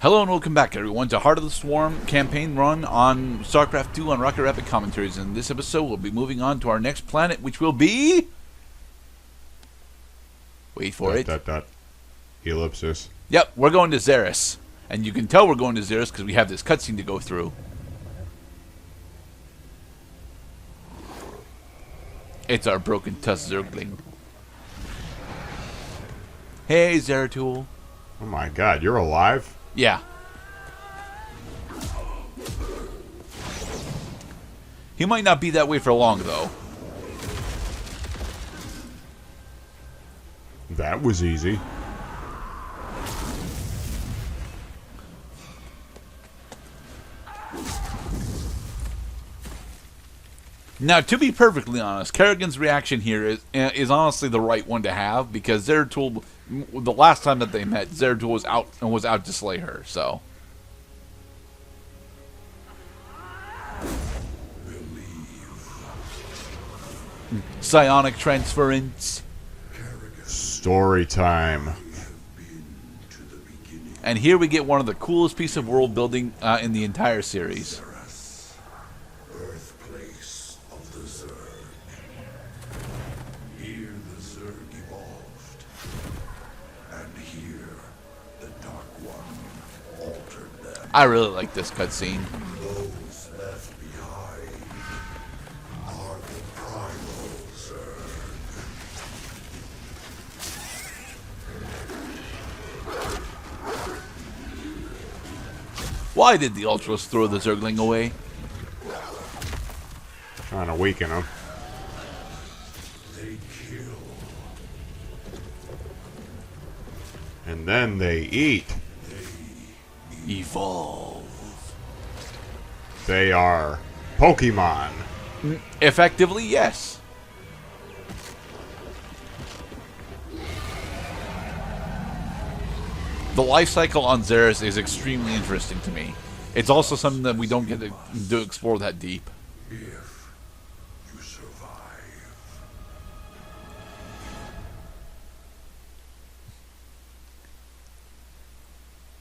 Hello and welcome back, everyone, to Heart of the Swarm campaign run on StarCraft 2 on Rocket Rapid Commentaries. In this episode, we'll be moving on to our next planet, which will be... Wait for it. Ellipsis. Yep, we're going to Zerus. And you can tell we're going to Zerus because we have this cutscene to go through. It's our broken tusk Zergling. Hey, Zeratul. Oh my god, you're alive? Yeah. He might not be that way for long, though. That was easy. Now, to be perfectly honest, Kerrigan's reaction here is honestly the right one to have, because Zeratul, the last time that they met, Zeratul was out to slay her. So, psionic transference. Story time. And here we get one of the coolest pieces of world building in the entire series. I really like this cutscene. Those left behind are the primal Zerg. Why did the Ultras throw the Zergling away? Trying to weaken him. They kill. And then they eat. Evolve. They are Pokemon. Effectively, yes. The life cycle on Zerus is extremely interesting to me. It's also something that we don't get to explore that deep. If you survive.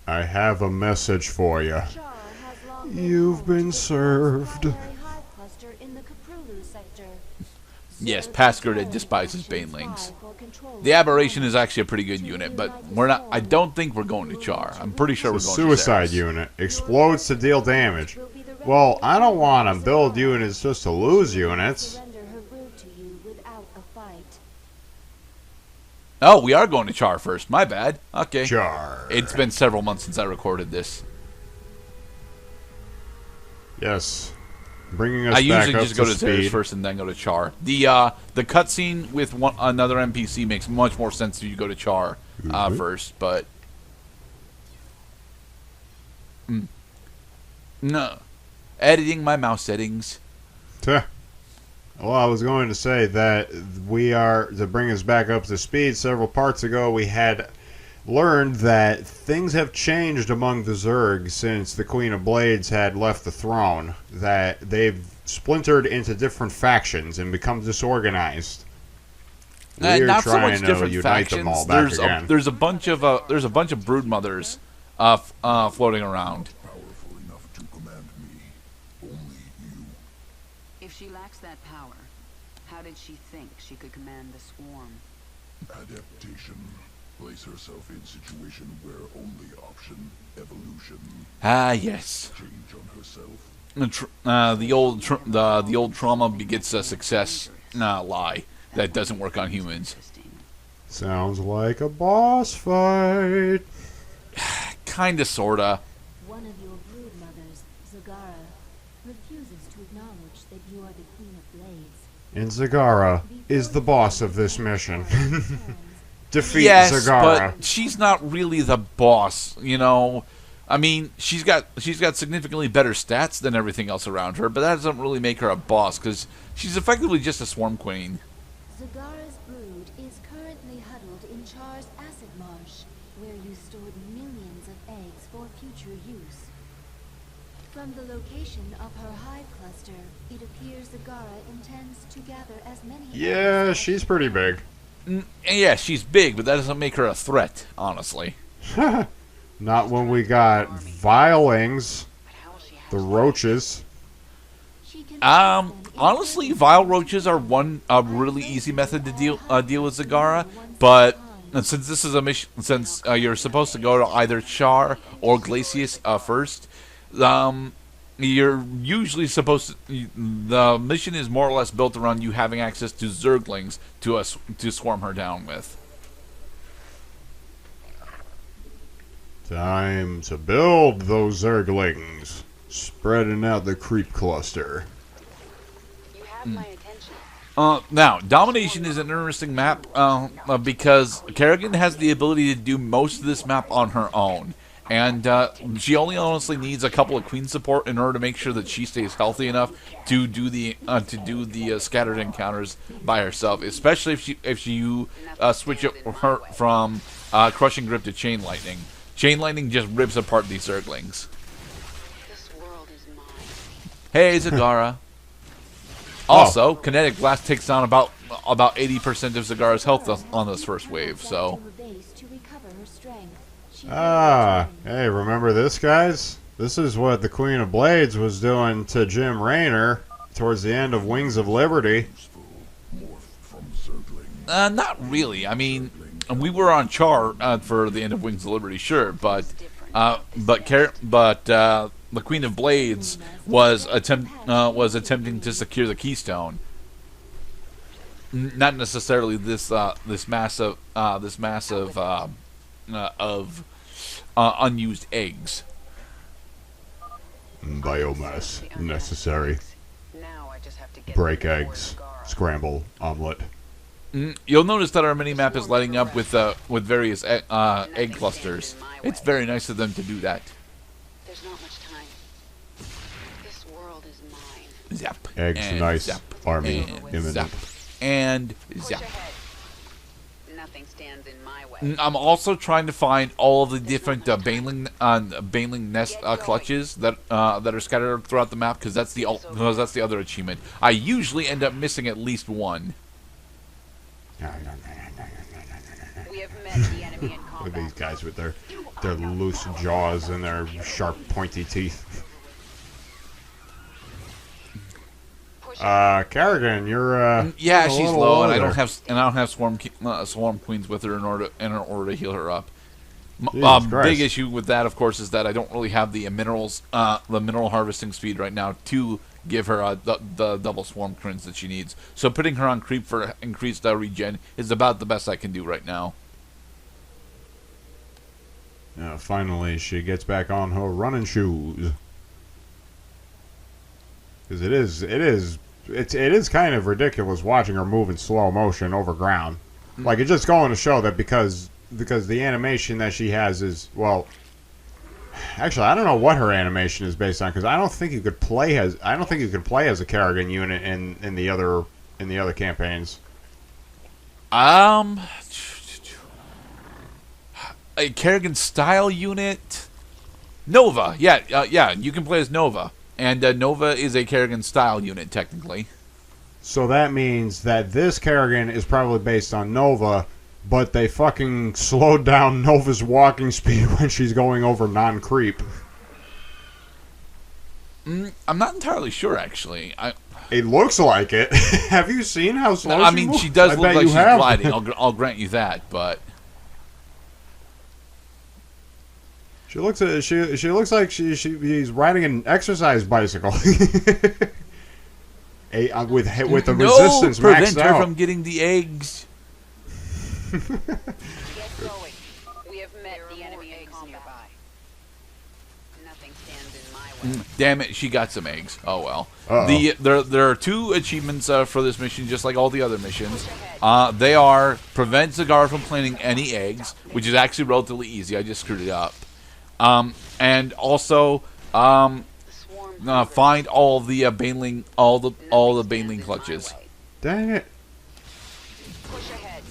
I have a message for you. You've been served. Yes, past Gerdat despises Banelings. The Aberration is actually a pretty good unit, but we're not. I don't think we're going to Char. I'm pretty sure we're going to Suicide Zerus. unit. Explodes to deal damage. Well, I don't want to build units just to lose units. Oh, we are going to Char first. My bad. Okay. Char. It's been several months since I recorded this. Yes. Bringing us I back usually up just go to Zerus speed. first and then go to Char. The cutscene with another NPC makes much more sense if you go to Char first, but no. Editing my mouse settings. Tuh. Well, I was going to say that we are, to bring us back up to speed, several parts ago we had learned that things have changed among the Zerg since the Queen of Blades had left the throne. That they've splintered into different factions and become disorganized. We're Not so trying much to different unite factions. them all back again. There's a bunch of broodmothers floating around. Powerful enough to command me. Only you. If she lacks that power, how did she think she could command the swarm? Adaptation. Place herself in situation where only option evolution. Ah, yes. Change on herself. The old trauma begets a success. Nah, lie. That doesn't work on humans. Interesting. Sounds like a boss fight. Kinda, sorta. One of your brood mothers, Zagara, refuses to acknowledge that you are the Queen of Blades. And Zagara is the boss of this mission. Defeat Yes, Zagara. but she's not really the boss, you know. I mean, she's got significantly better stats than everything else around her, but that doesn't really make her a boss because she's effectively just a swarm queen. Zagara's brood is currently huddled in Char's acid marsh, where you stored millions of eggs for future use. From the location of her hive cluster, it appears Zagara intends to gather as many Yeah, eggs she's pretty big. Yeah, she's big, but that doesn't make her a threat, honestly. Not when we got Vilings, But how will she hatch the life? roaches. She can Honestly, vile roaches are one really easy method to deal with Zagara, but since this is a mission, since you're supposed to go to either Char or Glacius first, you're usually supposed to. The mission is more or less built around you having access to Zerglings to swarm her down with. Time to build those Zerglings. Spreading out the creep cluster. You have my attention. Now, Domination is an interesting map because Kerrigan has the ability to do most of this map on her own. And she only honestly needs a couple of queen support in order to make sure that she stays healthy enough to do the scattered encounters by herself. Especially if you switch it her from crushing grip to chain lightning. Chain lightning just rips apart these Zerglings. This world is mine. Hey, Zagara. Also, kinetic blast takes down about 80% of Zagara's health on this first wave. So. Hey, remember this, guys? This is what the Queen of Blades was doing to Jim Raynor towards the end of Wings of Liberty. Not really. I mean, we were on Char for the end of Wings of Liberty, sure, but the Queen of Blades was attempting to secure the Keystone. Not necessarily this massive of unused eggs. Biomass necessary. Now I just have to get Break rid of eggs. Zagara. Scramble omelet. You'll notice that our mini-map is lighting up with various egg clusters. It's very nice of them to do that. There's not much time. This world is mine. Zap. Eggs and nice. Zap, Army and imminent. zap. And Push zap. ahead. Nothing stands in my way. I'm also trying to find all of the different Baneling nest clutches that are scattered throughout the map because that's the other achievement. I usually end up missing at least one. We have met the enemy in Look at combat. these guys with their loose jaws and their sharp, pointy teeth. Push ahead. Kerrigan, you're Yeah, a she's little low, and I older. don't have swarm queens with her in order to heal her up. Jesus Christ. Big issue with that, of course, is that I don't really have the mineral harvesting speed right now to give her the double swarm queens that she needs. So putting her on creep for increased regen is about the best I can do right now. Finally, she gets back on her running shoes. Because it is kind of ridiculous watching her move in slow motion over ground. Like, it's just going to show that because the animation that she has is, well, actually, I don't know what her animation is based on because I don't think you could play as a Kerrigan unit in the other campaigns. A Kerrigan style unit, Nova. Yeah, you can play as Nova, and Nova is a Kerrigan style unit technically. So that means that this Kerrigan is probably based on Nova, but they fucking slowed down Nova's walking speed when she's going over non-creep. I'm not entirely sure, actually. It looks like it. Have you seen how slow she moves? She does I look bet like you she's have. gliding. I'll grant you that, but She looks like she's riding an exercise bicycle. With the resistance prevent maxed her out. from getting the eggs. Get going. We have met the enemy in combat. Nothing stands in my way. Damn it, she got some eggs. Oh well. Uh-oh. There are two achievements for this mission, just like all the other missions. They are prevent Zagara from planting any eggs, which is actually relatively easy. I just screwed it up. And also find all the Baneling, all the Baneling clutches. Dang it. Push ahead.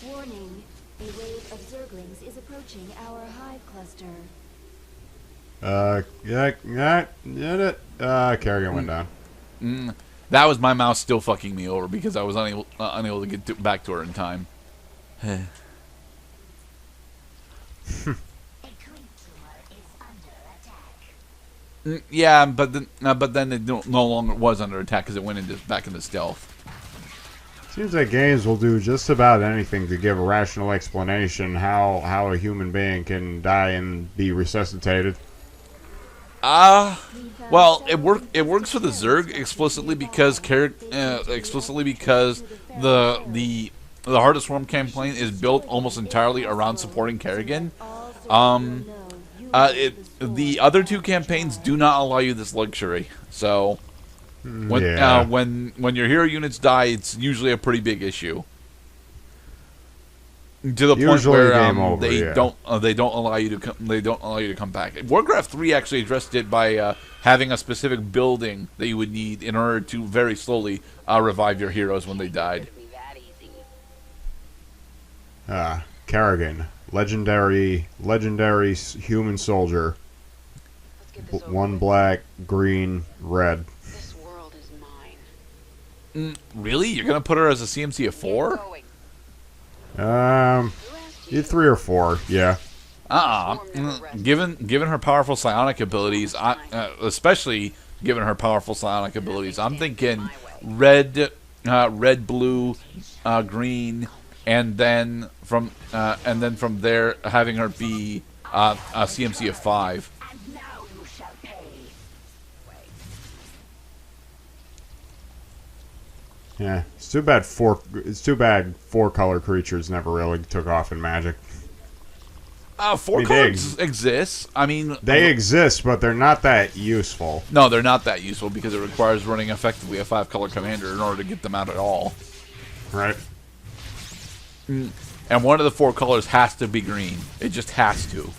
Warning, a wave of Zerglings is approaching our hive cluster. Kerrigan went down. That was my mouse still fucking me over because I was unable to get back to her in time. Yeah, but then it no longer was under attack because it went back into stealth. Seems like games will do just about anything to give a rational explanation how a human being can die and be resuscitated. Well, it works for the Zerg explicitly because the Hardest Swarm campaign is built almost entirely around supporting Kerrigan. The other two campaigns do not allow you this luxury. So when your hero units die, it's usually a pretty big issue. To the point where they don't allow you to come back. Warcraft 3 actually addressed it by having a specific building that you would need in order to very slowly revive your heroes when they died. Kerrigan, legendary human soldier. One black, green, red. This world is mine. Really? You're gonna put her as a CMC of 4? Either 3 or 4, yeah. Given her powerful psionic abilities, especially given her powerful psionic abilities, I'm thinking red, blue, green, and then from there having her be a CMC of 5. Yeah, it's too bad 4-color creatures never really took off in Magic. 4 colors exist. I mean, they exist, but they're not that useful. No, they're not that useful because it requires running effectively a 5-color commander in order to get them out at all. Right. And one of the 4 colors has to be green. It just has to.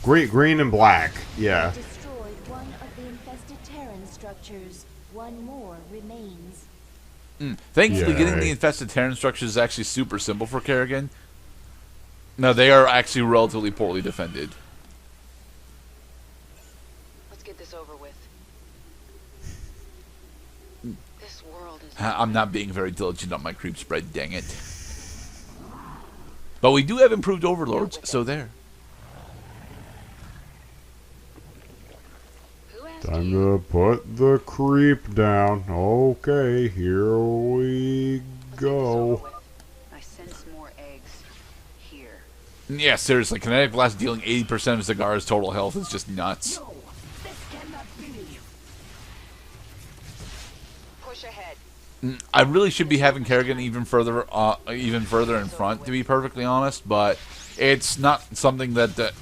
Green and black. Yeah. Destroyed one of the infested Terran structures. One more remains. Thankfully, getting the infested Terran structures is actually super simple for Kerrigan. No, they are actually relatively poorly defended. Let's get this over with. This world is I'm not being very diligent on my creep spread, dang it. But we do have improved overlords, so there. Time to put the creep down. Okay, here we go. I sense more eggs here. Yeah, seriously, Kinetic Blast dealing 80% of Zagara's total health is just nuts. Push ahead. I really should be having Kerrigan even further in front, to be perfectly honest, but it's not something that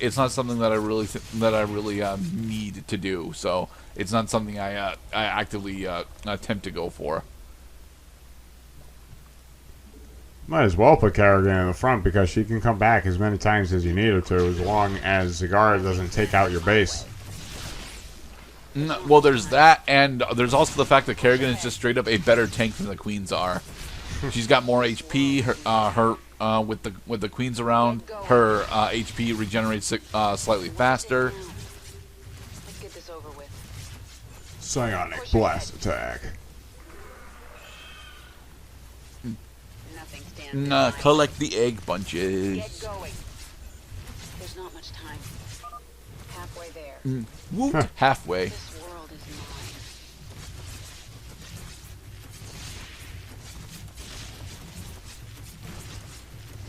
I really need to do. So it's not something I actively attempt to go for. Might as well put Kerrigan in the front because she can come back as many times as you need her to, as long as Zagara doesn't take out your base. Well, there's that, and there's also the fact that Kerrigan is just straight up a better tank than the Queens are. She's got more HP. With the Queens around, her HP regenerates slightly faster. Let's get this over with. Psionic blast attack. Nothing stands. Collect the egg bunches. Get going. There's not much time. Halfway there. Woot, halfway. This world is mine.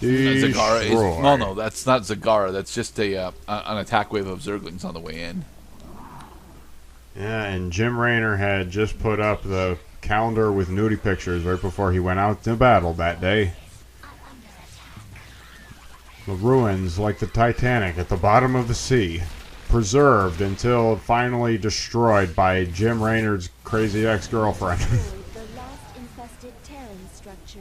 Zagara is no, that's not Zagara. That's just an attack wave of Zerglings on the way in. Yeah, and Jim Raynor had just put up the calendar with nudie pictures right before he went out to battle that day. The ruins, like the Titanic at the bottom of the sea, preserved until finally destroyed by Jim Raynor's crazy ex-girlfriend. The last infested Terran structure.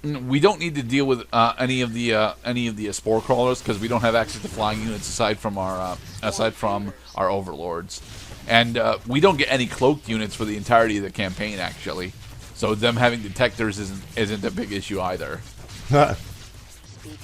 We don't need to deal with any of the spore crawlers because we don't have access to flying units aside from our overlords, and we don't get any cloaked units for the entirety of the campaign actually. So them having detectors isn't a big issue either. Speak